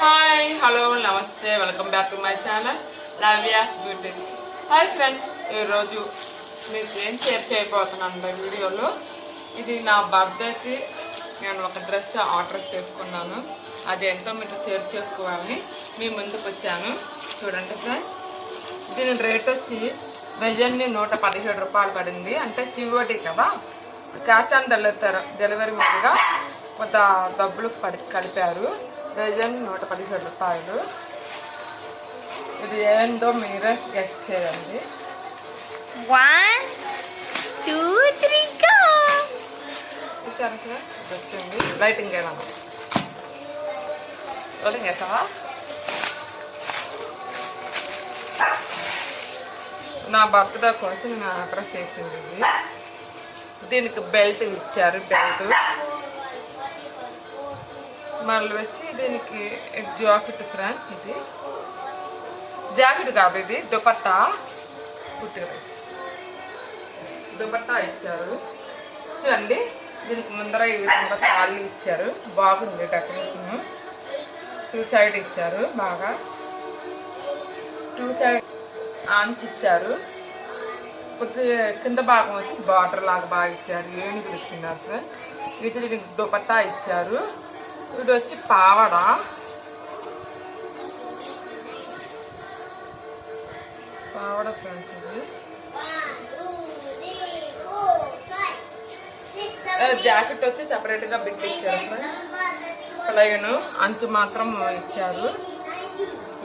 Hi hello నమస్తే welcome back to my channel లవ్య beauty. Hi friends, ఈరోజు మీకు ఏం షేర్ చేయబోతున్నాను వీడియోలో. ఇది నా బర్త్డేకి నేను ఒక డ్రెస్ ఆర్డర్ చేసుకున్నాను. అది ఎంతో మీతో షేర్ చేసుకోవాలని మీ ముందుకు వచ్చాను. చూడండి ఫ్రెండ్స్, దీని రేట్ వచ్చి డజన్ని 117 రూపాయలు పడింది. అంటే COD కదా, క్యాష్ ఆన్ డెలివరీ మీదుగా కొంత డబ్బులు కలిపారు. డజన్ 117 రూపాయలు. ఇది ఏందో మీరే గెస్ట్ చేయండి. 1 2 3 go. చూసారు సార్, వచ్చింది లైటింగ్ ఏమన్నా లైటింగ్ వేసావా? నా బర్త్డే కోసం నేను ఆర్డర్ చేసింది ఇది. దీనికి బెల్ట్ ఇచ్చారు. బెల్ట్ మళ్ళీ వచ్చి దీనికి జాకెట్ ఫ్రెండ్. ఇది జాకెట్ కాదు, ఇది దుపట్టా. పుట్టిన దుపట్టా ఇచ్చారు. చూడండి, దీనికి ముందర ఈ విధంగా తాళ్ళు ఇచ్చారు. బాగుంది డెకరేషన్. 2 సైడ్ ఇచ్చారు. బాగా 2 సైడ్ ఆంచి ఇచ్చారు. కొద్దిగా కింద భాగం వచ్చి బార్డర్ లాగా బాగా ఇచ్చారు. ఏనుగులు ఇచ్చినారు సార్. ఇది దీనికి దుపట్టా ఇచ్చారు. ఇది వచ్చి పావడ. పావడ ఫ్రెండ్స్. ఇది జాకెట్ వచ్చి సెపరేట్ గా బిట్ ఇచ్చారు. ప్లైన్ అంచు మాత్రం ఇచ్చారు.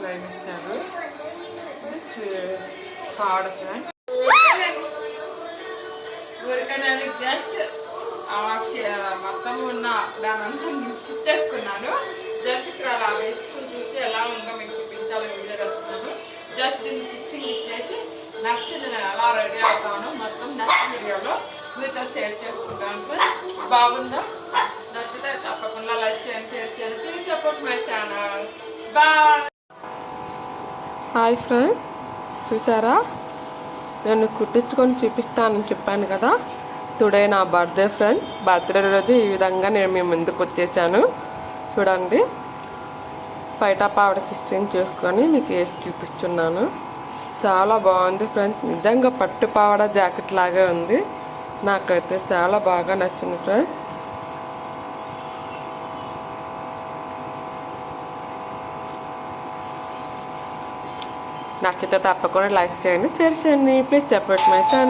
ప్లైన్ ఇచ్చారు. పావడ ఫ్రెండ్స్. ఊరికైనా జస్ట్ మొత్తం ఉన్న దానంతా చేసుకున్నాను. జస్ట్ ఇక్కడ అలా వేసుకుని చూసి ఎలా ఉందో మీకు చూపించాలని వీడియో వస్తున్నాను. జస్ట్ దీన్ని స్టిచ్చింగ్ ఇచ్చేసి నెక్స్ట్ నేను ఎలా రెడీ అవుతాను మొత్తం నెక్స్ట్ వీడియోలో మీతో షేర్ చేసుకుంటాను. బాగుందా? నచ్చితే తప్పకుండా లైక్ చేయండి, షేర్ చేయండి. Please support my channel. Bye. Hi friend, చూసారా, నేను కుట్టించుకొని చూపిస్తానని చెప్పాను కదా. టుడే నా బర్త్డే ఫ్రెండ్. బర్త్డే రోజు ఈ విధంగా నేను మీ ముందుకు వచ్చేసాను. చూడండి, బయట పావడ స్టిచ్చింగ్ చేసుకొని మీకు వేసి చూపిస్తున్నాను. చాలా బాగుంది ఫ్రెండ్స్. నిజంగా పట్టు పావడ జాకెట్ లాగే ఉంది. నాకైతే చాలా బాగా నచ్చింది ఫ్రెండ్స్. నచ్చితే తప్పకుండా లైక్ చేయండి, షేర్ చేయండి. Please support my channel.